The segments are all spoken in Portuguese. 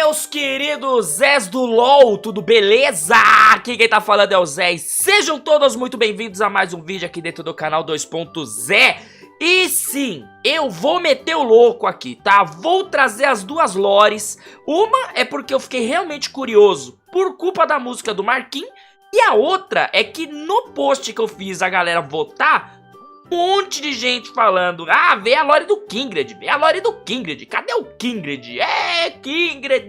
meus queridos Zés do LoL, tudo beleza? Aqui quem tá falando é o Zé e sejam todos muito bem-vindos a mais um vídeo aqui dentro do canal 2.0. E sim, eu vou meter o louco aqui, tá? Vou trazer as duas lores. Uma é porque eu fiquei realmente curioso por culpa da música do Marquinhos. E a outra é que no post que eu fiz a galera votar, um monte de gente falando, ah, vê a lore do Kindred, vê a lore do Kindred, cadê o Kindred? É, Kindred,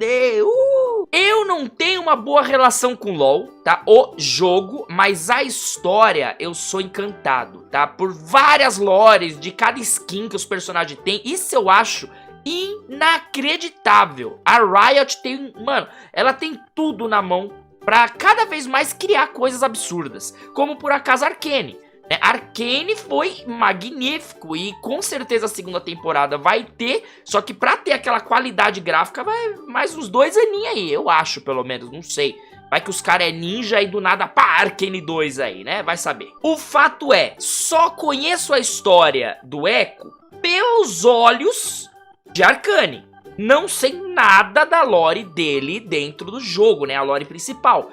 Eu não tenho uma boa relação com LoL, tá? O jogo, mas a história eu sou encantado, tá? Por várias lores de cada skin que os personagens têm, isso eu acho inacreditável. A Riot tem, mano, ela tem tudo na mão pra cada vez mais criar coisas absurdas, como por acaso Arcane. Arcane foi magnífico e com certeza a segunda temporada vai ter, só que pra ter aquela qualidade gráfica vai mais uns 2 aninhos aí, eu acho pelo menos, não sei. Vai que os caras é ninja e do nada, pá, Arcane 2 aí, né? Vai saber. O fato é, só conheço a história do Echo pelos olhos de Arcane. Não sei nada da lore dele dentro do jogo, né? A lore principal.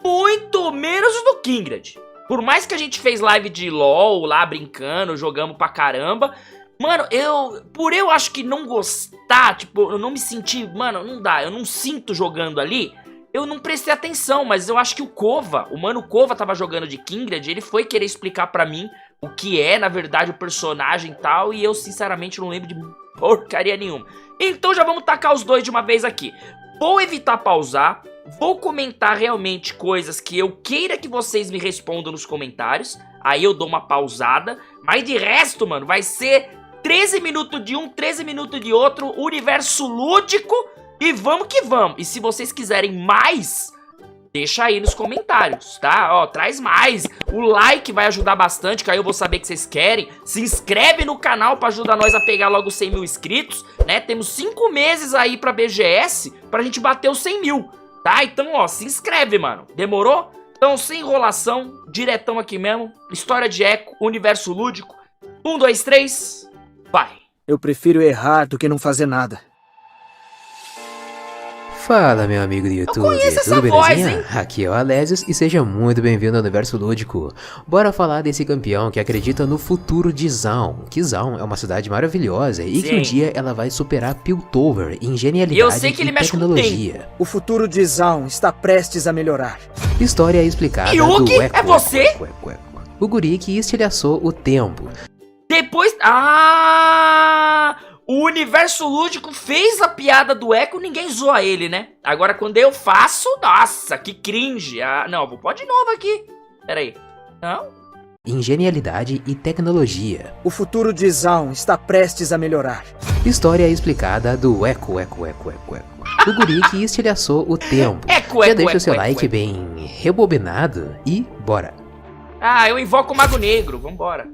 Muito menos do Kindred. Por mais que a gente fez live de LoL lá brincando, jogamos pra caramba. Mano, eu acho que não gostar, tipo, eu não me senti, mano, não dá, eu não sinto jogando ali. Eu não prestei atenção, mas eu acho que o Mano Cova tava jogando de Kindred, ele foi querer explicar pra mim o que é, na verdade, o personagem e tal, e eu sinceramente não lembro de porcaria nenhuma. Então já vamos tacar os dois de uma vez aqui. Vou evitar pausar. Vou comentar realmente coisas que eu queira que vocês me respondam nos comentários. Aí eu dou uma pausada. Mas de resto, mano, vai ser 13 minutos de um, 13 minutos de outro. Universo lúdico. E vamos que vamos. E se vocês quiserem mais, deixa aí nos comentários, tá? Ó, traz mais. O like vai ajudar bastante, que aí eu vou saber que vocês querem. Se inscreve no canal pra ajudar nós a pegar logo 100 mil inscritos, né? Temos 5 meses aí pra BGS pra gente bater os 100 mil. Tá? Então, ó, se inscreve, mano. Demorou? Então, sem enrolação, diretão aqui mesmo. História de Echo, universo lúdico. 1, 2, 3, vai. Eu prefiro errar do que não fazer nada. Fala, meu amigo do YouTube, tudo belezinha? Aqui é o Alésios e seja muito bem-vindo ao Universo Lúdico. Bora falar desse campeão que acredita no futuro de Zaun. Que Zaun é uma cidade maravilhosa e que um dia ela vai superar Piltover em genialidade e tecnologia. O futuro de Zaun está prestes a melhorar. História explicada Yugi, do Echo. É você? O guri que estilhaçou o tempo. Depois... O universo lúdico fez a piada do Echo, ninguém zoa ele, né? Agora quando eu faço, nossa, que cringe. Não, vou pôr de novo aqui. Pera aí. Não? Em genialidade e tecnologia. O futuro de Zaun está prestes a melhorar. História explicada do Echo. O guri que estilhaçou o tempo. Já deixa o seu like bem rebobinado e bora. Eu invoco o Mago Negro, vambora.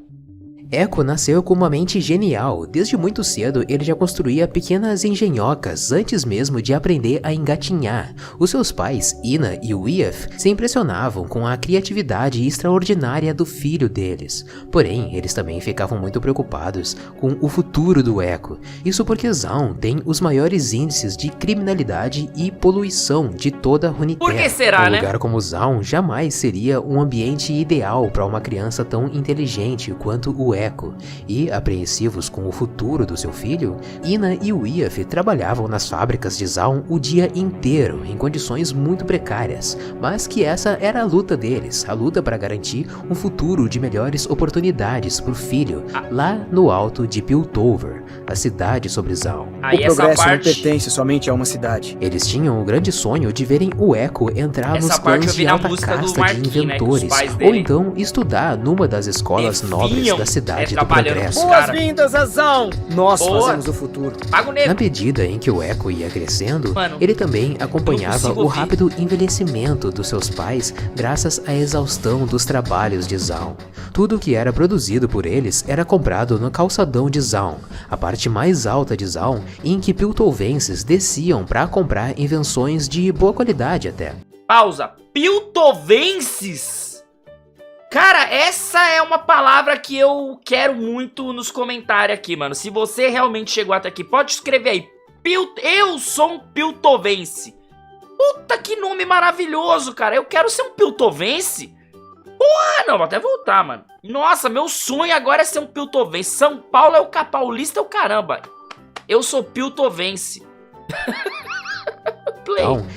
Echo nasceu com uma mente genial. Desde muito cedo ele já construía pequenas engenhocas antes mesmo de aprender a engatinhar. Os seus pais, Ina e Wief, se impressionavam com a criatividade extraordinária do filho deles. Porém, eles também ficavam muito preocupados com o futuro do Echo. Isso porque Zaun tem os maiores índices de criminalidade e poluição de toda Runeterra. Por que será, né? Um lugar como Zaun jamais seria um ambiente ideal para uma criança tão inteligente quanto o Echo. E, apreensivos com o futuro do seu filho, Ina e Wief trabalhavam nas fábricas de Zaun o dia inteiro, em condições muito precárias, mas que essa era a luta deles, a luta para garantir um futuro de melhores oportunidades para o filho, lá no alto de Piltover, a cidade sobre Zaun. O progresso não pertence somente a uma cidade. Eles tinham o grande sonho de verem o Echo entrar nos clãs de alta casta de inventores, ou então estudar numa das escolas nobres da cidade do progresso. Boas-vindas a Zaun! Nós fazemos o futuro. Na medida em que o Echo ia crescendo, ele também acompanhava o rápido envelhecimento dos seus pais graças à exaustão dos trabalhos de Zaun. Tudo que era produzido por eles era comprado no calçadão de Zaun, a parte mais alta de Zaun, em que piltovenses desciam para comprar invenções de boa qualidade até. Pausa. Piltovenses? Cara, essa é uma palavra que eu quero muito nos comentários aqui, mano. Se você realmente chegou até aqui, pode escrever aí. Eu sou um piltovense. Puta, que nome maravilhoso, cara. Eu quero ser um piltovense. Porra, não, vou até voltar, mano. Nossa, meu sonho agora é ser um piltovense. São Paulo é o paulista, é o caramba. Eu sou piltovense.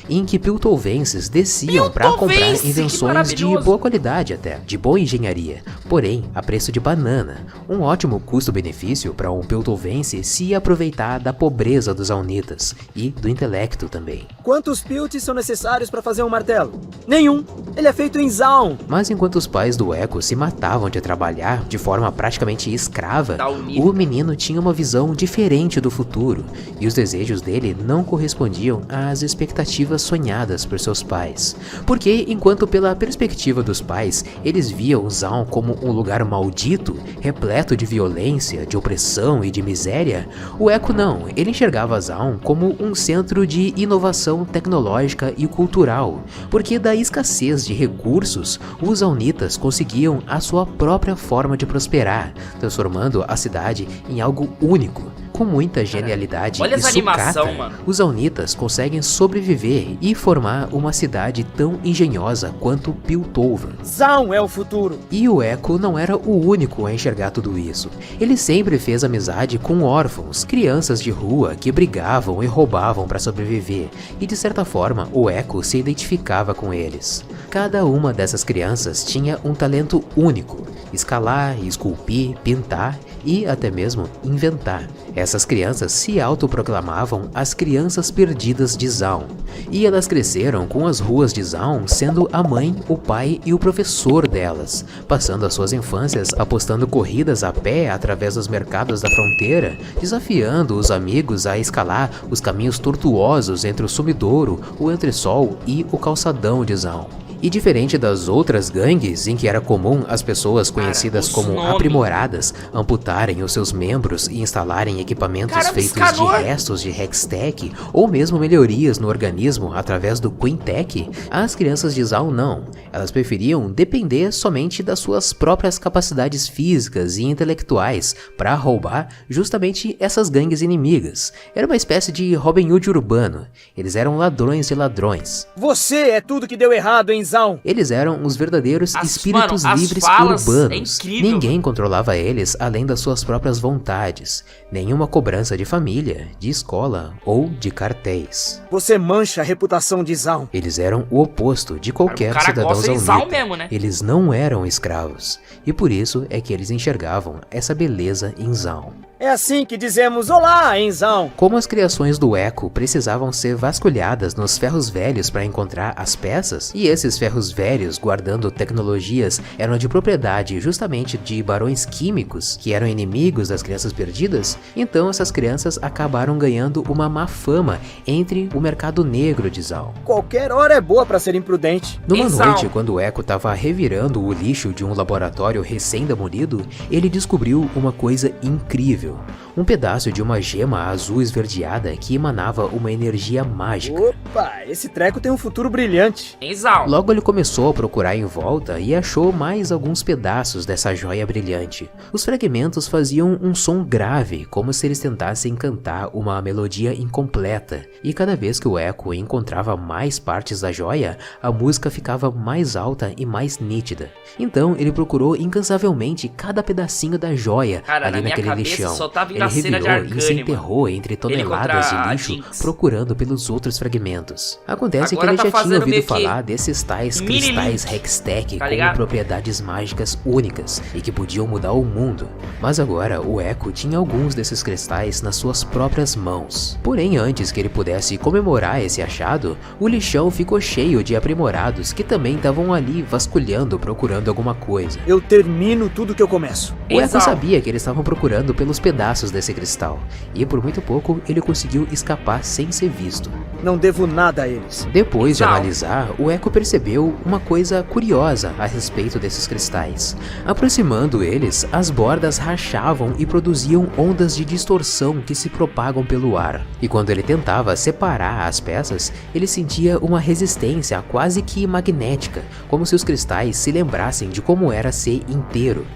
Em que piltovenses desciam para comprar invenções de boa qualidade até, de boa engenharia, porém a preço de banana. Um ótimo custo-benefício para um piltovense se aproveitar da pobreza dos Zaunitas e do intelecto também. Quantos pilts são necessários para fazer um martelo? Nenhum. Ele é feito em Zaun. Mas enquanto os pais do Echo se matavam de trabalhar de forma praticamente escrava, o menino tinha uma visão diferente do futuro e os desejos dele não correspondiam às expectativas sonhadas por seus pais. Porque enquanto pela perspectiva dos pais, eles viam Zaun como um lugar maldito, repleto de violência, de opressão e de miséria, o Echo não, ele enxergava Zaun como um centro de inovação tecnológica e cultural, porque da escassez de recursos, os Zaunitas conseguiam a sua própria forma de prosperar, transformando a cidade em algo único. Com muita genialidade e sucata, os Zaunitas conseguem sobreviver e formar uma cidade tão engenhosa quanto Piltover. Zaun é o futuro! E o Echo não era o único a enxergar tudo isso. Ele sempre fez amizade com órfãos, crianças de rua que brigavam e roubavam para sobreviver, e de certa forma o Echo se identificava com eles. Cada uma dessas crianças tinha um talento único: escalar, esculpir, pintar e até mesmo inventar. Essas crianças se autoproclamavam as crianças perdidas de Zaun, e elas cresceram com as ruas de Zaun sendo a mãe, o pai e o professor delas, passando as suas infâncias apostando corridas a pé através dos mercados da fronteira, desafiando os amigos a escalar os caminhos tortuosos entre o sumidouro, o entresol e o calçadão de Zaun. E diferente das outras gangues em que era comum as pessoas conhecidas como aprimoradas amputarem os seus membros e instalarem equipamentos feitos de restos de Hextech ou mesmo melhorias no organismo através do Quintech, as crianças de Zaun não. Elas preferiam depender somente das suas próprias capacidades físicas e intelectuais para roubar justamente essas gangues inimigas. Era uma espécie de Robin Hood urbano. Eles eram ladrões de ladrões. Você é tudo que deu errado em Zaun. Eles eram os verdadeiros espíritos livres urbanos. Ninguém controlava eles além das suas próprias vontades. Nenhuma cobrança de família, de escola ou de cartéis. Você mancha a reputação de Zaun. Eles eram o oposto de qualquer cidadão zaunita. Né? Eles não eram escravos. E por isso é que eles enxergavam essa beleza em Zaun. É assim que dizemos olá em Zaun. Como as criações do Echo precisavam ser vasculhadas nos ferros velhos para encontrar as peças, e esses ferros velhos guardando tecnologias eram de propriedade justamente de barões químicos, que eram inimigos das crianças perdidas, então essas crianças acabaram ganhando uma má fama entre o mercado negro de Zaun. Qualquer hora é boa para ser imprudente. Numa noite, quando o Echo estava revirando o lixo de um laboratório recém-demolido, ele descobriu uma coisa incrível. Um pedaço de uma gema azul esverdeada que emanava uma energia mágica. Opa, esse treco tem um futuro brilhante. Logo ele começou a procurar em volta e achou mais alguns pedaços dessa joia brilhante. Os fragmentos faziam um som grave, como se eles tentassem cantar uma melodia incompleta. E cada vez que o Echo encontrava mais partes da joia, a música ficava mais alta e mais nítida. Então ele procurou incansavelmente cada pedacinho da joia ali naquele lixão. Ele revirou e se enterrou entre toneladas de lixo procurando pelos outros fragmentos. Acontece que ele já tinha ouvido falar desses tais cristais Hextech com propriedades mágicas únicas e que podiam mudar o mundo. Mas agora o Echo tinha alguns desses cristais nas suas próprias mãos. Porém, antes que ele pudesse comemorar esse achado, o lixão ficou cheio de aprimorados que também estavam ali vasculhando, procurando alguma coisa. Eu termino tudo que eu começo. O Echo sabia que eles estavam procurando pelos pedaços desse cristal, e por muito pouco ele conseguiu escapar sem ser visto. Não devo nada a eles. Depois de analisar, o Echo percebeu uma coisa curiosa a respeito desses cristais. Aproximando eles, as bordas rachavam e produziam ondas de distorção que se propagam pelo ar. E quando ele tentava separar as peças, ele sentia uma resistência quase que magnética, como se os cristais se lembrassem de como era ser inteiro.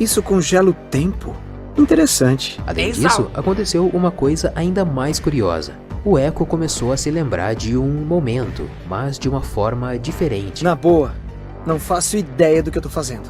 Isso congela o tempo. Interessante. Além Exato. disso, aconteceu uma coisa ainda mais curiosa. O Echo começou a se lembrar de um momento, mas de uma forma diferente. Na boa, não faço ideia do que eu tô fazendo.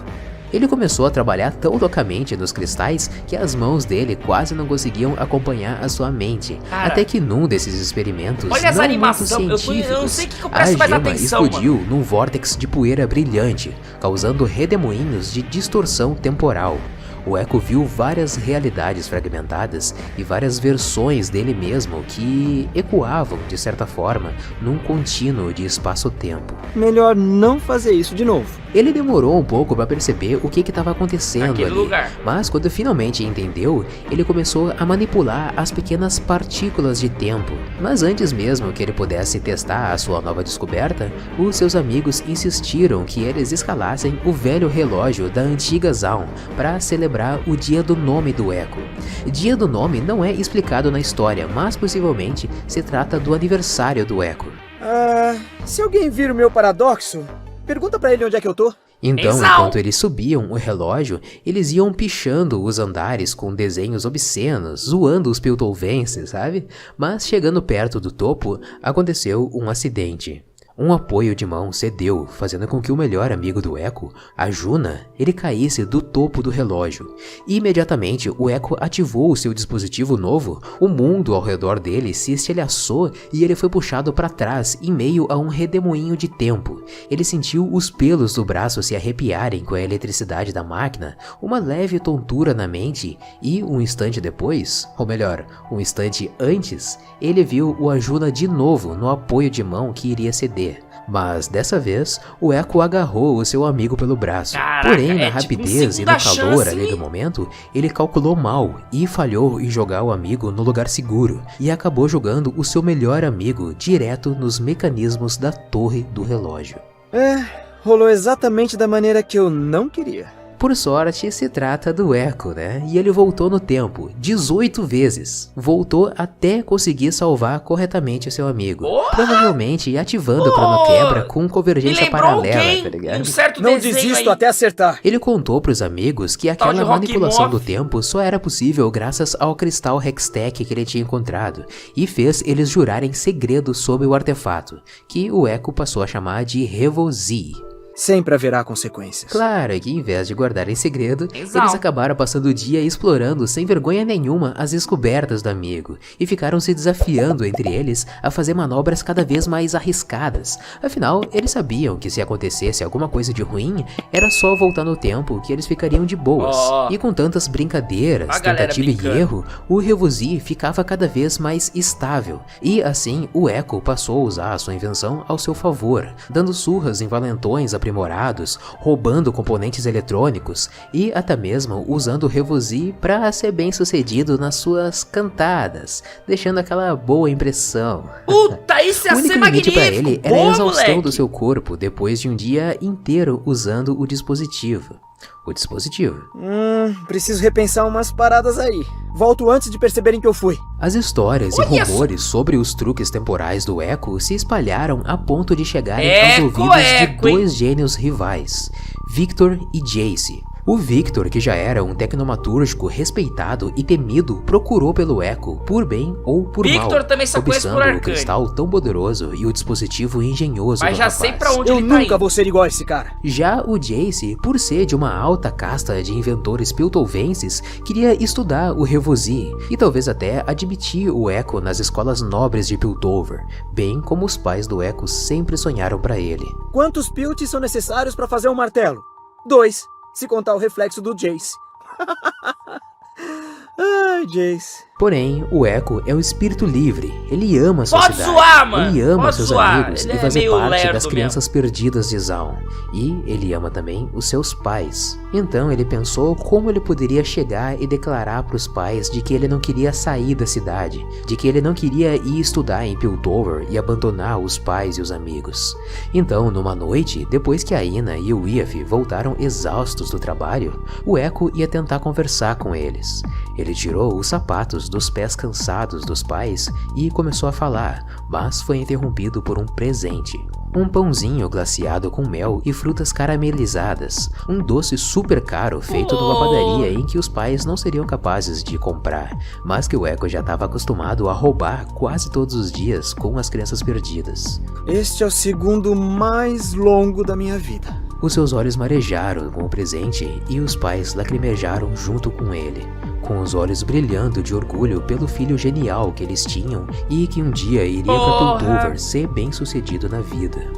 Ele começou a trabalhar tão loucamente nos cristais que as mãos dele quase não conseguiam acompanhar a sua mente. Cara, até que num desses experimentos olha essa não animação, muito eu científicos, não sei o que eu a presto mais gema atenção, explodiu num vórtex de poeira brilhante, causando redemoinhos de distorção temporal. O Echo viu várias realidades fragmentadas e várias versões dele mesmo que ecoavam, de certa forma, num contínuo de espaço-tempo. Melhor não fazer isso de novo. Ele demorou um pouco para perceber o que estava acontecendo Naquele ali, lugar. mas quando finalmente entendeu, ele começou a manipular as pequenas partículas de tempo. Mas antes mesmo que ele pudesse testar a sua nova descoberta, os seus amigos insistiram que eles escalassem o velho relógio da antiga Zaun para celebrar o dia do nome do Echo. Dia do nome não é explicado na história, mas possivelmente se trata do aniversário do Echo. Se alguém vir o meu paradoxo, pergunta pra ele onde é que eu tô. Então, Exau! enquanto eles subiam o relógio, eles iam pichando os andares com desenhos obscenos, zoando os piltovenses, sabe? Mas chegando perto do topo, aconteceu um acidente. Um apoio de mão cedeu, fazendo com que o melhor amigo do Echo, a Juna, ele caísse do topo do relógio. Imediatamente, o Echo ativou o seu dispositivo novo, o mundo ao redor dele se estilhaçou e ele foi puxado para trás em meio a um redemoinho de tempo. Ele sentiu os pelos do braço se arrepiarem com a eletricidade da máquina, uma leve tontura na mente e, um instante depois, ou melhor, um instante antes, ele viu o Ajuna de novo no apoio de mão que iria ceder. Mas dessa vez, o Echo agarrou o seu amigo pelo braço. Caraca, Porém, na é tipo rapidez e segunda no calor chance. ali do momento, ele calculou mal e falhou em jogar o amigo no lugar seguro e acabou jogando o seu melhor amigo direto nos mecanismos da torre do relógio. Rolou exatamente da maneira que eu não queria. Por sorte, se trata do Echo, né? E ele voltou no tempo 18 vezes. Voltou até conseguir salvar corretamente o seu amigo. Oh! Provavelmente ativando o Oh! quebra com Me convergência lembrou paralela, alguém, tá ligado? um certo Não desenho desisto aí. até acertar. Ele contou pros amigos que Tal de aquela Rock manipulação do Moth. tempo só era possível graças ao cristal Hextech que ele tinha encontrado, e fez eles jurarem segredo sobre o artefato, que o Echo passou a chamar de Revozi. Sempre haverá consequências. Claro que, em vez de guardar em segredo, Exato. eles acabaram passando o dia explorando sem vergonha nenhuma as descobertas do amigo e ficaram se desafiando entre eles a fazer manobras cada vez mais arriscadas. Afinal, eles sabiam que se acontecesse alguma coisa de ruim, era só voltar no tempo que eles ficariam de boas. Ó. E com tantas brincadeiras, A galera tentativa e brincando. erro, o Revozi ficava cada vez mais estável. E assim, o Echo passou a usar a sua invenção ao seu favor, dando surras em valentões aprimorados, roubando componentes eletrônicos e até mesmo usando o Revozi para ser bem sucedido nas suas cantadas, deixando aquela boa impressão. Puta, isso ia O único ser limite magnífico. para ele era a Boa, exaustão moleque. do seu corpo depois de um dia inteiro usando o dispositivo. Preciso repensar umas paradas aí. Volto antes de perceberem que eu fui. As histórias Olha e rumores sobre os truques temporais do Echo se espalharam a ponto de chegarem aos Echo, ouvidos de Echo, hein? dois gênios rivais, Victor e Jace. O Victor, que já era um tecnomatúrgico respeitado e temido, procurou pelo Echo, por bem ou por mal, Victor também só conhece cobiçando por o Arcane. cristal tão poderoso e o dispositivo engenhoso Mas do já rapaz. sei pra onde Eu ele tá nunca indo. vou ser igual a esse cara. Já o Jace, por ser de uma alta casta de inventores piltovenses, queria estudar o Revozi e talvez até admitir o Echo nas escolas nobres de Piltover, bem como os pais do Echo sempre sonharam para ele. Quantos pilts são necessários pra fazer um martelo? 2, se contar o reflexo do Jace. Ai, Jace. Porém, o Echo é um espírito livre, ele ama a sua Pode cidade, zoar, mano. ele ama Pode seus zoar. amigos Ele e é fazer meio parte lerdo das crianças perdidas de Zaun, e ele ama também os seus pais. Então ele pensou como ele poderia chegar e declarar para os pais de que ele não queria sair da cidade, de que ele não queria ir estudar em Piltover e abandonar os pais e os amigos. Então, numa noite, depois que a Ina e o Iaf voltaram exaustos do trabalho, o Echo ia tentar conversar com eles. Ele tirou os sapatos dos pés cansados dos pais e começou a falar, mas foi interrompido por um presente. Um pãozinho glaciado com mel e frutas caramelizadas, um doce super caro feito numa padaria em que os pais não seriam capazes de comprar, mas que o Echo já estava acostumado a roubar quase todos os dias com as crianças perdidas. Este é o segundo mais longo da minha vida. Os seus olhos marejaram com o presente e os pais lacrimejaram junto com ele, com os olhos brilhando de orgulho pelo filho genial que eles tinham e que um dia iria para Piltover ser bem sucedido na vida.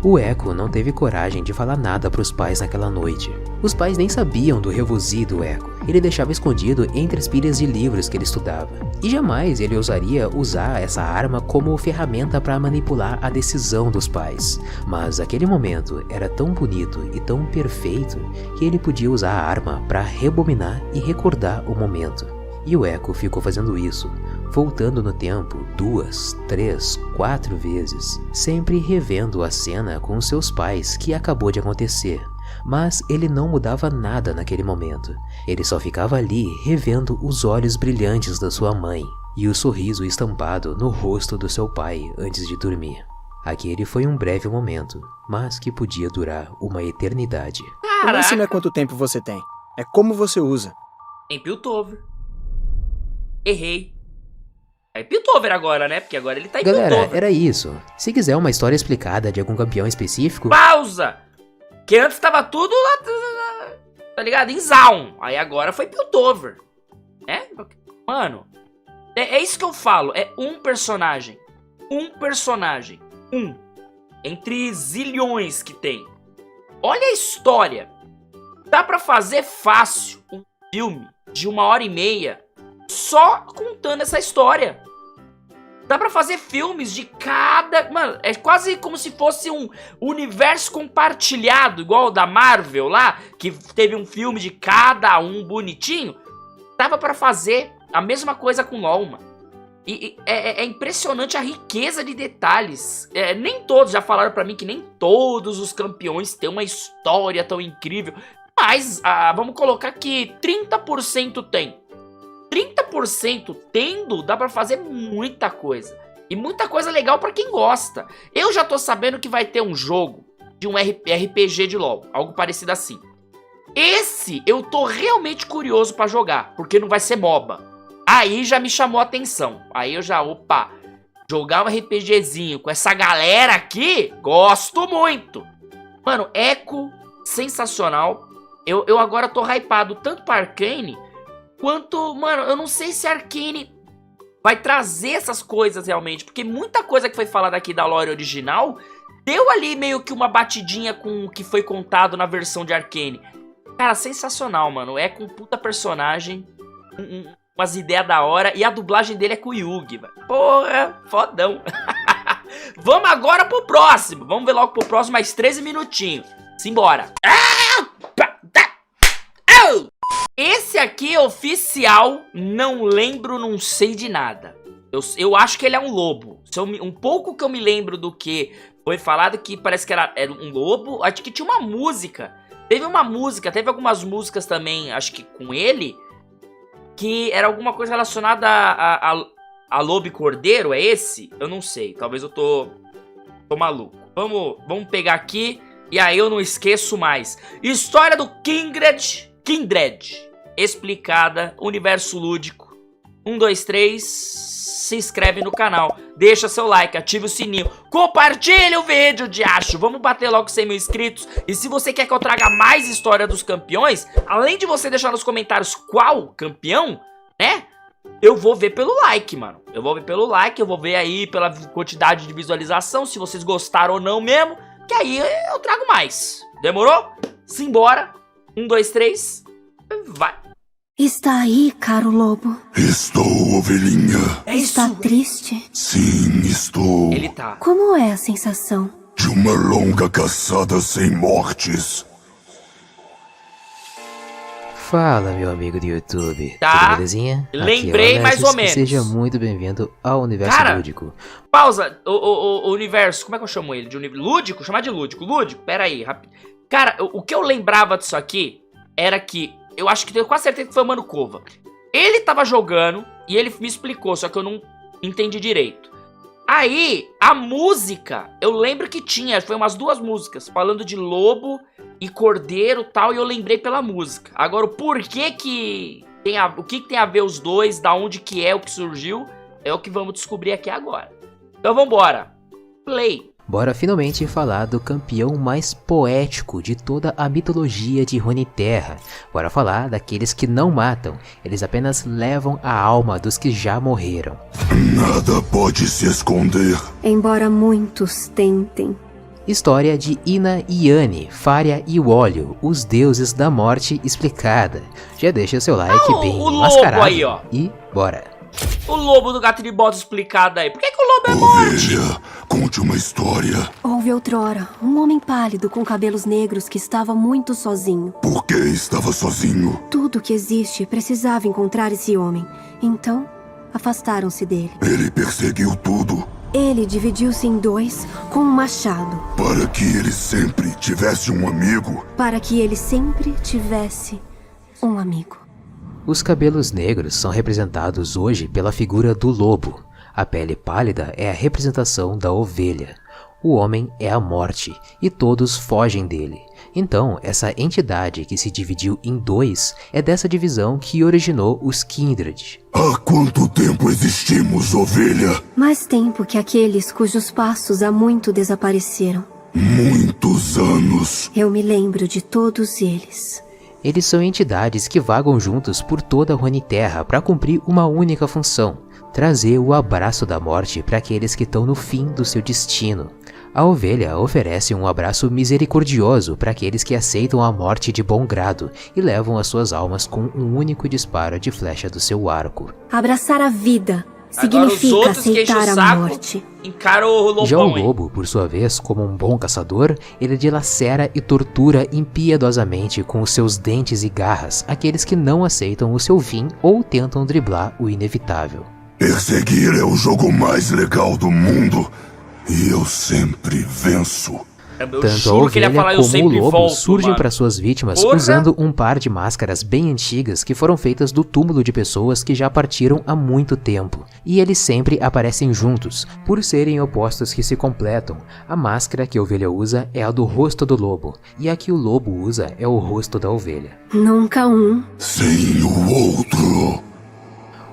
O Echo não teve coragem de falar nada para os pais naquela noite. Os pais nem sabiam do revusi do Echo. Ele deixava escondido entre as pilhas de livros que ele estudava. E jamais ele ousaria usar essa arma como ferramenta para manipular a decisão dos pais. Mas aquele momento era tão bonito e tão perfeito que ele podia usar a arma para rebobinar e recordar o momento. E o Echo ficou fazendo isso, voltando no tempo 2, 3, 4 vezes, sempre revendo a cena com seus pais que acabou de acontecer. Mas ele não mudava nada naquele momento. Ele só ficava ali revendo os olhos brilhantes da sua mãe e o sorriso estampado no rosto do seu pai antes de dormir. Aquele foi um breve momento, mas que podia durar uma eternidade. O lance não é quanto tempo você tem, é como você usa. Em Piltover. Errei. É Piltover agora, né? Porque agora ele tá em Galera, Piltover. era isso. Se quiser uma história explicada de algum campeão específico... Pausa! Que antes tava tudo lá, tá ligado? Em Zaun. Aí agora foi Piltover. É? Mano, é isso que eu falo. É um personagem. Um personagem. Um. Entre zilhões que tem. Olha a história. Dá pra fazer fácil um filme de 1h30 só contando essa história. Dá pra fazer filmes de cada... Mano, é quase como se fosse um universo compartilhado, igual o da Marvel lá, que teve um filme de cada um bonitinho. Dava pra fazer a mesma coisa com LoL, mano. E é impressionante a riqueza de detalhes. Nem todos já falaram pra mim que nem todos os campeões têm uma história tão incrível. Mas vamos colocar que 30% tem. 30% tendo, dá pra fazer muita coisa. E muita coisa legal pra quem gosta. Eu já tô sabendo que vai ter um jogo de um RPG de LoL. Algo parecido assim. Esse eu tô realmente curioso pra jogar. Porque não vai ser MOBA. Aí já me chamou a atenção. Aí eu já, opa, jogar um RPGzinho com essa galera aqui, gosto muito. Mano, Echo, sensacional. Eu agora tô hypado tanto pra Arcane... Quanto, mano, eu não sei se a Arcane vai trazer essas coisas realmente. Porque muita coisa que foi falada aqui da lore original deu ali meio que uma batidinha com o que foi contado na versão de Arcane. Cara, sensacional, mano. É com um puta personagem, umas ideias da hora. E a dublagem dele é com o Yugi, velho. Porra, fodão. Vamos agora pro próximo. Vamos ver logo pro próximo, mais 13 minutinhos. Simbora. Esse aqui é oficial, não lembro, não sei de nada. Eu acho que ele é um lobo. Um pouco que eu me lembro do que foi falado, que parece que era um lobo. Acho que tinha uma música. Teve algumas músicas também, acho que com ele, que era alguma coisa relacionada a lobo e cordeiro, é esse? Eu não sei, talvez eu tô maluco. Vamos pegar aqui, e aí eu não esqueço mais. História do Kindred. Explicada, universo lúdico. 1, 2, 3, se inscreve no canal, deixa seu like, ativa o sininho, compartilha o vídeo de acho. Vamos bater logo 100 mil inscritos. E se você quer que eu traga mais história dos campeões, além de você deixar nos comentários qual campeão, né? Eu vou ver pelo like, mano. Eu vou ver pelo like, eu vou ver aí pela quantidade de visualização, se vocês gostaram ou não mesmo, que aí eu trago mais. Demorou? Simbora. 1, 2, 3, vai. Está aí, caro lobo. Estou, ovelhinha. Está triste? Sim, estou. Ele tá. Como é a sensação? De uma longa caçada sem mortes. Fala, meu amigo do YouTube. Tá. Tudo belezinha? Lembrei Aqui é o mais Alessis, ou menos. Seja muito bem-vindo ao Universo Cara, Lúdico. Pausa. O universo, como é que eu chamo ele? Lúdico? Chamar de lúdico. Lúdico, pera aí, rápido. Cara, o que eu lembrava disso aqui era que... Eu acho que tenho quase certeza que foi o Mano Cova. Ele tava jogando e ele me explicou, só que eu não entendi direito. Aí, a música, eu lembro que tinha, foi umas 2 músicas, falando de lobo e cordeiro e tal, e eu lembrei pela música. Agora, o porquê que tem o que tem a ver os dois, da onde que é, o que surgiu, é o que vamos descobrir aqui agora. Então vambora. Play. Bora finalmente falar do campeão mais poético de toda a mitologia de Runeterra. Bora falar daqueles que não matam, eles apenas levam a alma dos que já morreram. Nada pode se esconder. Embora muitos tentem. História de Ina e Yanni, Faria e Wólio, os deuses da morte explicada. Já deixa seu like bem o lobo mascarado aí, ó. E bora. O lobo do Gato de Botas explicado aí. Por que o lobo é morte? Ovelha, conte uma história. Houve outrora um homem pálido com cabelos negros que estava muito sozinho. Por que estava sozinho? Tudo que existe precisava encontrar esse homem. Então, afastaram-se dele. Ele perseguiu tudo Ele dividiu-se em 2 com um machado, para que ele sempre tivesse um amigo. para que ele sempre tivesse um amigo. Os cabelos negros são representados hoje pela figura do lobo. A pele pálida é a representação da ovelha. O homem é a morte e todos fogem dele. Então, essa entidade que se dividiu em 2 é dessa divisão que originou os Kindred. Há quanto tempo existimos, ovelha? Mais tempo que aqueles cujos passos há muito desapareceram. Muitos anos. Eu me lembro de todos eles. Eles são entidades que vagam juntos por toda a Runeterra para cumprir uma única função: trazer o abraço da morte para aqueles que estão no fim do seu destino. A ovelha oferece um abraço misericordioso para aqueles que aceitam a morte de bom grado e levam as suas almas com um único disparo de flecha do seu arco. Abraçar a vida Agora os significa outros que enchem o aceitar a saco morte. encaram o lobão. Já o hein? lobo, por sua vez, como um bom caçador, ele dilacera e tortura impiedosamente com os seus dentes e garras aqueles que não aceitam o seu fim ou tentam driblar o inevitável. Perseguir é o jogo mais legal do mundo. E eu sempre venço. Eu Tanto a juro que ele ia ovelha falar, eu como o sempre lobo volto, surgem mano. para suas vítimas Porra! usando um par de máscaras bem antigas que foram feitas do túmulo de pessoas que já partiram há muito tempo. E eles sempre aparecem juntos, por serem opostos que se completam. A máscara que a ovelha usa é a do rosto do lobo, e a que o lobo usa é o rosto da ovelha. Nunca um. Sem o outro.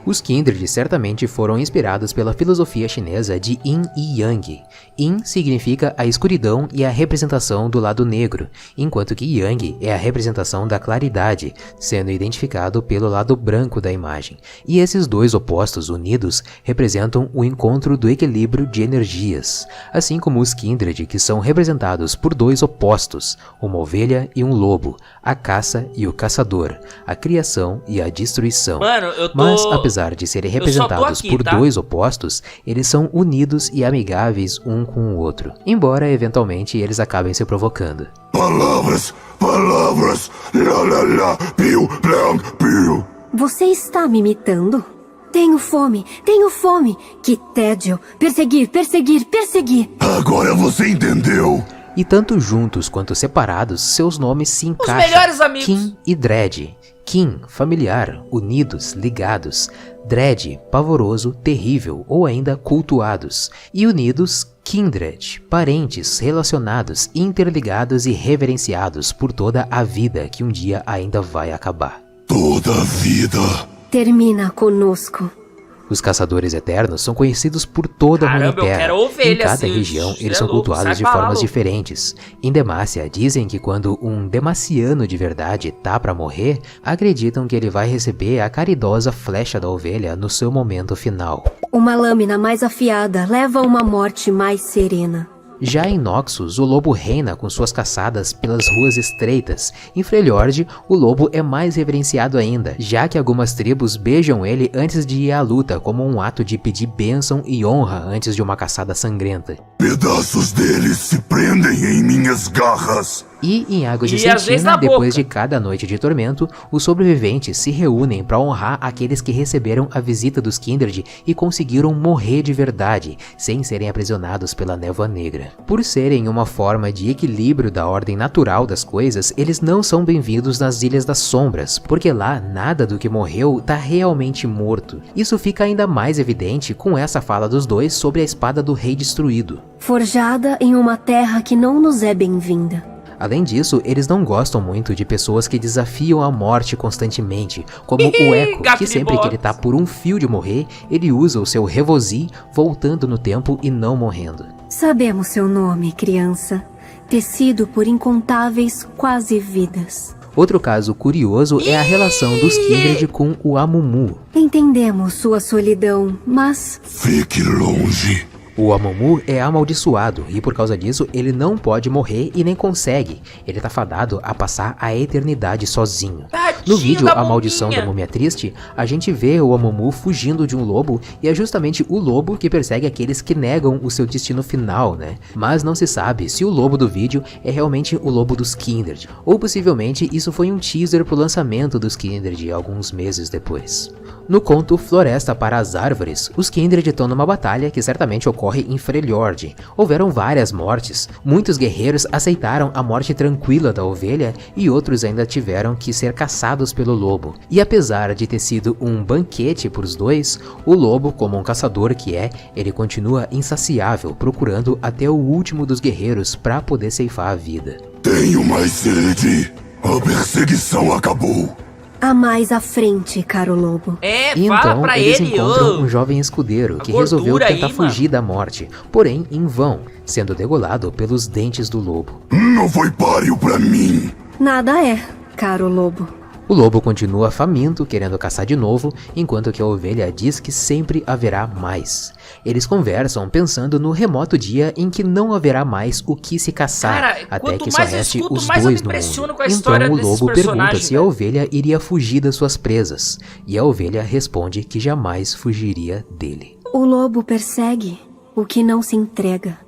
Os Kindred certamente foram inspirados pela filosofia chinesa de Yin e Yang. Yin significa a escuridão e a representação do lado negro, enquanto que Yang é a representação da claridade, sendo identificado pelo lado branco da imagem. E esses dois opostos unidos representam o encontro do equilíbrio de energias, assim como os Kindred, que são representados por 2 opostos, uma ovelha e um lobo, a caça e o caçador, a criação e a destruição. Mano, eu tô... Mas, apesar de serem só tô representados aqui, por tá? 2 opostos, eles são unidos e amigáveis um com o outro, embora eventualmente eles acabem se provocando. Palavras, palavras. Lá, lá, lá. Piu, blam, piu. Você está me imitando? Tenho fome, tenho fome. Que tédio. Perseguir, perseguir, perseguir. Agora você entendeu. E tanto juntos quanto separados, seus nomes se encaixam. melhores amigos. Kim e Dread. Kim, familiar, unidos, ligados. Dread, pavoroso, terrível ou ainda cultuados. E unidos, Kindred, parentes, relacionados, interligados e reverenciados por toda a vida que um dia ainda vai acabar. Toda a vida. Termina conosco. Os caçadores eternos são conhecidos por toda a Caramba, eu Runeterra. quero ovelha, Em cada assim, região, cê eles é são louco, cultuados sai de pra lá, formas louco. diferentes. Em Demacia, dizem que quando um demaciano de verdade tá pra morrer, acreditam que ele vai receber a caridosa flecha da ovelha no seu momento final. Uma lâmina mais afiada leva a uma morte mais serena. Já em Noxus, o lobo reina com suas caçadas pelas ruas estreitas. Em Freljord, o lobo é mais reverenciado ainda, já que algumas tribos beijam ele antes de ir à luta, como um ato de pedir bênção e honra antes de uma caçada sangrenta. Pedaços deles se prendem em minhas garras. E em Águas de E às vezes Sentina, na depois boca. de cada noite de tormento, os sobreviventes se reúnem para honrar aqueles que receberam a visita dos Kindred e conseguiram morrer de verdade, sem serem aprisionados pela névoa negra. Por serem uma forma de equilíbrio da ordem natural das coisas, eles não são bem-vindos nas Ilhas das Sombras, porque lá nada do que morreu tá realmente morto. Isso fica ainda mais evidente com essa fala dos dois sobre a espada do Rei Destruído. Forjada em uma terra que não nos é bem-vinda. Além disso, eles não gostam muito de pessoas que desafiam a morte constantemente, como o Echo, que sempre que ele tá por um fio de morrer, ele usa o seu Revozi, voltando no tempo e não morrendo. Sabemos seu nome, criança, tecido por incontáveis quase vidas. Outro caso curioso é a relação dos Kindred com o Amumu. Entendemos sua solidão, mas... Fique longe. O Amumu é amaldiçoado e por causa disso ele não pode morrer e nem consegue. Ele tá fadado a passar a eternidade sozinho. No vídeo A Maldição da Múmia Triste, a gente vê o Amumu fugindo de um lobo e é justamente o lobo que persegue aqueles que negam o seu destino final, né? Mas não se sabe se o lobo do vídeo é realmente o lobo dos Kindred, ou possivelmente isso foi um teaser pro lançamento dos Kindred alguns meses depois. No conto Floresta para as Árvores, os Kindred estão numa batalha que certamente ocorre em Freljord. Houveram várias mortes, muitos guerreiros aceitaram a morte tranquila da ovelha e outros ainda tiveram que ser caçados pelo lobo. E apesar de ter sido um banquete para os dois, o lobo, como um caçador que é, ele continua insaciável, procurando até o último dos guerreiros para poder ceifar a vida. Tenho mais sede. A perseguição acabou. A mais à frente, caro lobo. Fala então pra eles ele, encontram um jovem escudeiro que resolveu tentar fugir da morte, porém em vão, sendo degolado pelos dentes do lobo. Não foi páreo pra mim. Nada é, caro lobo. O lobo continua faminto, querendo caçar de novo, enquanto que a ovelha diz que sempre haverá mais. Eles conversam pensando no remoto dia em que não haverá mais o que se caçar, até que só reste os dois no mundo. Então o lobo pergunta se a ovelha iria fugir das suas presas, e a ovelha responde que jamais fugiria dele. O lobo persegue o que não se entrega.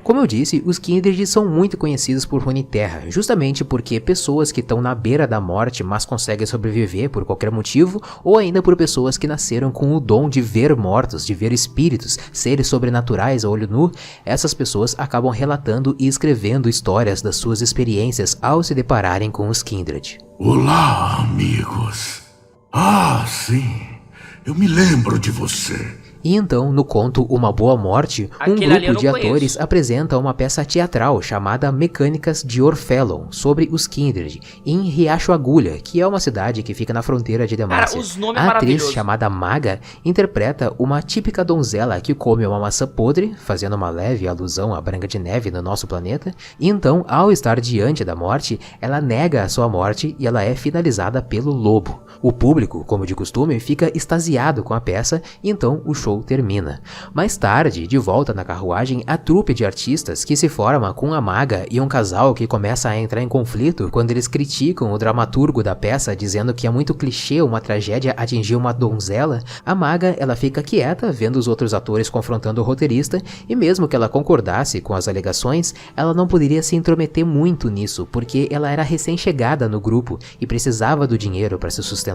Como eu disse, os Kindred são muito conhecidos por Runeterra, justamente porque pessoas que estão na beira da morte, mas conseguem sobreviver por qualquer motivo, ou ainda por pessoas que nasceram com o dom de ver mortos, de ver espíritos, seres sobrenaturais a olho nu, essas pessoas acabam relatando e escrevendo histórias das suas experiências ao se depararem com os Kindred. Olá, amigos. Ah, sim. Eu me lembro de você. E então, no conto Uma Boa Morte, um grupo de atores apresenta uma peça teatral chamada Mecânicas de Orfelon, sobre os Kindred, em Riacho Agulha, que é uma cidade que fica na fronteira de Demacia. A atriz chamada Maga interpreta uma típica donzela que come uma maçã podre, fazendo uma leve alusão à Branca de Neve no nosso planeta, e então, ao estar diante da morte, ela nega a sua morte e ela é finalizada pelo lobo. O público, como de costume, fica extasiado com a peça e então o show termina. Mais tarde, de volta na carruagem, a trupe de artistas que se forma com a maga e um casal que começa a entrar em conflito quando eles criticam o dramaturgo da peça dizendo que é muito clichê uma tragédia atingir uma donzela, a maga ela fica quieta vendo os outros atores confrontando o roteirista e mesmo que ela concordasse com as alegações, ela não poderia se intrometer muito nisso porque ela era recém-chegada no grupo e precisava do dinheiro para se sustentar.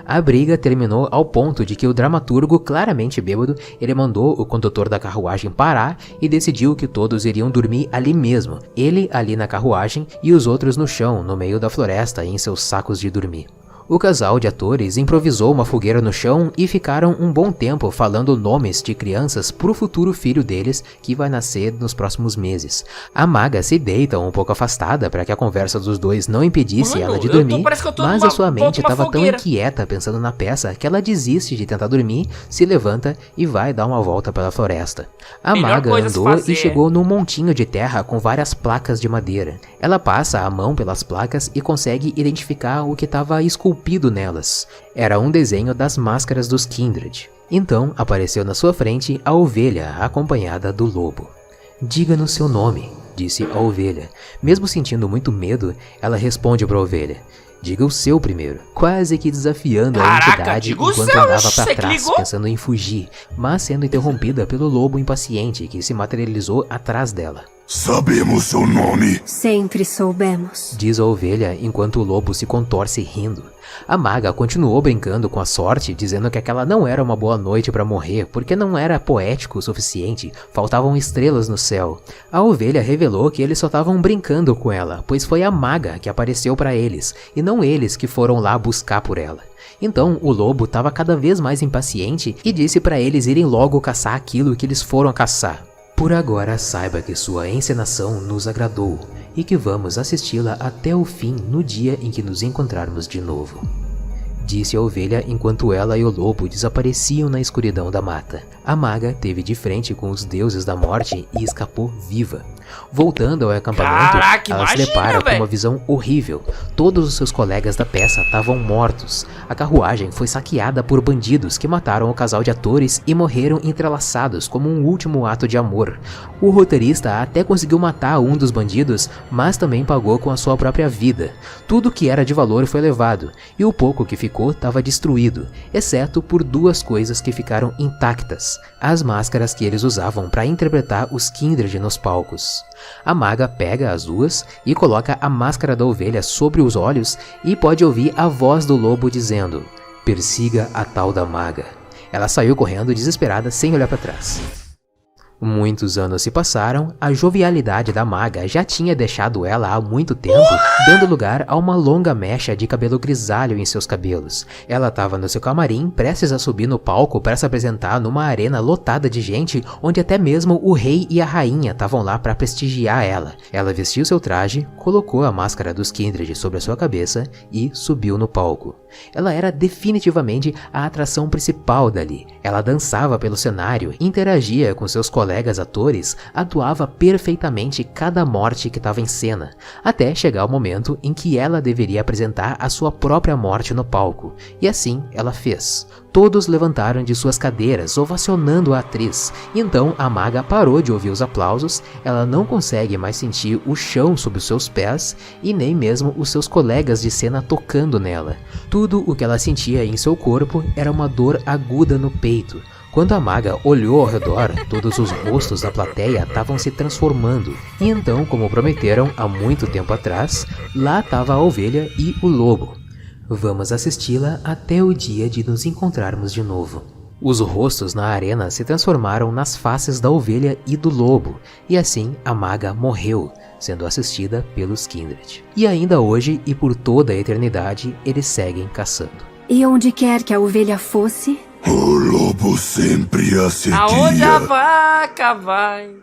A briga terminou ao ponto de que o dramaturgo, claramente bêbado, ele mandou o condutor da carruagem parar e decidiu que todos iriam dormir ali mesmo, ele ali na carruagem e os outros no chão, no meio da floresta, em seus sacos de dormir. O casal de atores improvisou uma fogueira no chão e ficaram um bom tempo falando nomes de crianças pro futuro filho deles que vai nascer nos próximos meses. A maga se deita um pouco afastada para que a conversa dos dois não impedisse ela de dormir, mas a sua mente estava tão inquieta pensando na peça que ela desiste de tentar dormir, se levanta e vai dar uma volta pela floresta. A maga andou e chegou num montinho de terra com várias placas de madeira. Ela passa a mão pelas placas e consegue identificar o que estava esculpido nelas. Era um desenho das máscaras dos Kindred. Então apareceu na sua frente a ovelha acompanhada do lobo. "Diga-nos seu nome", disse a ovelha. Mesmo sentindo muito medo, ela responde para a ovelha: "Diga o seu primeiro", quase que desafiando a entidade enquanto andava para trás, pensando em fugir, mas sendo interrompida pelo lobo impaciente que se materializou atrás dela. "Sabemos seu nome", sempre soubemos, diz a ovelha enquanto o lobo se contorce rindo. A maga continuou brincando com a sorte, dizendo que aquela não era uma boa noite para morrer, porque não era poético o suficiente, faltavam estrelas no céu. A ovelha revelou que eles só estavam brincando com ela, pois foi a maga que apareceu para eles, e não eles que foram lá buscar por ela. Então o lobo estava cada vez mais impaciente e disse para eles irem logo caçar aquilo que eles foram caçar. Por agora, saiba que sua encenação nos agradou e que vamos assisti-la até o fim no dia em que nos encontrarmos de novo, disse a ovelha enquanto ela e o lobo desapareciam na escuridão da mata. A maga teve de frente com os deuses da morte e escapou viva. Voltando ao acampamento, Caraca, ela se depara com uma visão horrível. Todos os seus colegas da peça estavam mortos. A carruagem foi saqueada por bandidos que mataram o casal de atores e morreram entrelaçados como um último ato de amor. O roteirista até conseguiu matar um dos bandidos, mas também pagou com a sua própria vida. Tudo que era de valor foi levado, e o pouco que ficou estava destruído, exceto por duas coisas que ficaram intactas: as máscaras que eles usavam para interpretar os Kindred nos palcos. A maga pega as duas e coloca a máscara da ovelha sobre os olhos e pode ouvir a voz do lobo dizendo: "Persiga a tal da maga." Ela saiu correndo desesperada sem olhar para trás. Muitos anos se passaram, a jovialidade da maga já tinha deixado ela há muito tempo, dando lugar a uma longa mecha de cabelo grisalho em seus cabelos. Ela estava no seu camarim, prestes a subir no palco para se apresentar numa arena lotada de gente, onde até mesmo o rei e a rainha estavam lá para prestigiar ela. Ela vestiu seu traje, colocou a máscara dos Kindred sobre a sua cabeça e subiu no palco. Ela era definitivamente a atração principal dali. Ela dançava pelo cenário, interagia com seus colegas atores, atuava perfeitamente cada morte que estava em cena, até chegar o momento em que ela deveria apresentar a sua própria morte no palco. E assim ela fez. Todos levantaram de suas cadeiras, ovacionando a atriz. Então a maga parou de ouvir os aplausos, ela não consegue mais sentir o chão sob os seus pés e nem mesmo os seus colegas de cena tocando nela. Tudo o que ela sentia em seu corpo era uma dor aguda no peito. Quando a maga olhou ao redor, todos os rostos da plateia estavam se transformando. E então, como prometeram há muito tempo atrás, lá estava a ovelha e o lobo. Vamos assisti-la até o dia de nos encontrarmos de novo. Os rostos na arena se transformaram nas faces da ovelha e do lobo, e assim a maga morreu, sendo assistida pelos Kindred. E ainda hoje e por toda a eternidade, eles seguem caçando. E onde quer que a ovelha fosse, o lobo sempre a seguia. Aonde a vaca vai,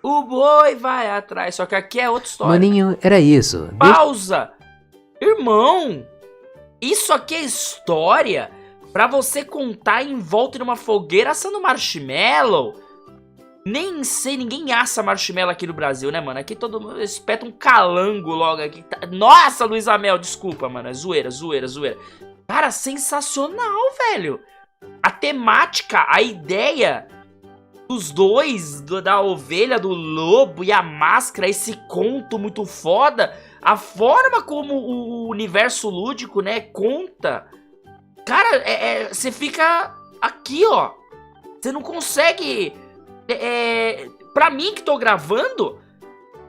o boi vai atrás. Só que aqui é outra história. Maninho, era isso. Pausa! Irmão, isso aqui é história pra você contar em volta de uma fogueira assando marshmallow. Nem sei, ninguém assa marshmallow aqui no Brasil, né, mano? Aqui todo mundo espeta um calango logo aqui. Nossa, Luiz Amel, desculpa, mano. É zoeira, zoeira, zoeira. Cara, sensacional, velho. A temática, a ideia dos dois, da ovelha, do lobo e a máscara, esse conto muito foda. A forma como o universo lúdico, né, conta. Cara, você fica aqui, ó. Você não consegue... pra mim que tô gravando,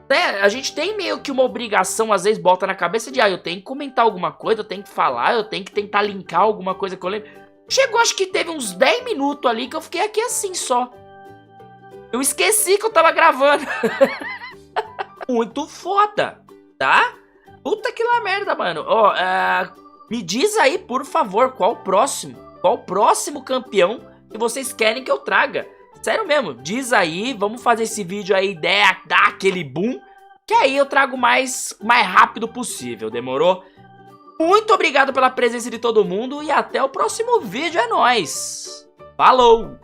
né, a gente tem meio que uma obrigação, às vezes bota na cabeça de, eu tenho que comentar alguma coisa, eu tenho que falar, eu tenho que tentar linkar alguma coisa que eu lembro. Chegou, acho que teve uns 10 minutos ali que eu fiquei aqui assim só. Eu esqueci que eu tava gravando. Muito foda, tá? Puta que lá merda, mano. Ó, me diz aí, por favor, qual o próximo campeão que vocês querem que eu traga. Sério mesmo, diz aí, vamos fazer esse vídeo aí, dar aquele boom, que aí eu trago mais rápido possível, demorou? Muito obrigado pela presença de todo mundo e até o próximo vídeo, é nóis! Falou!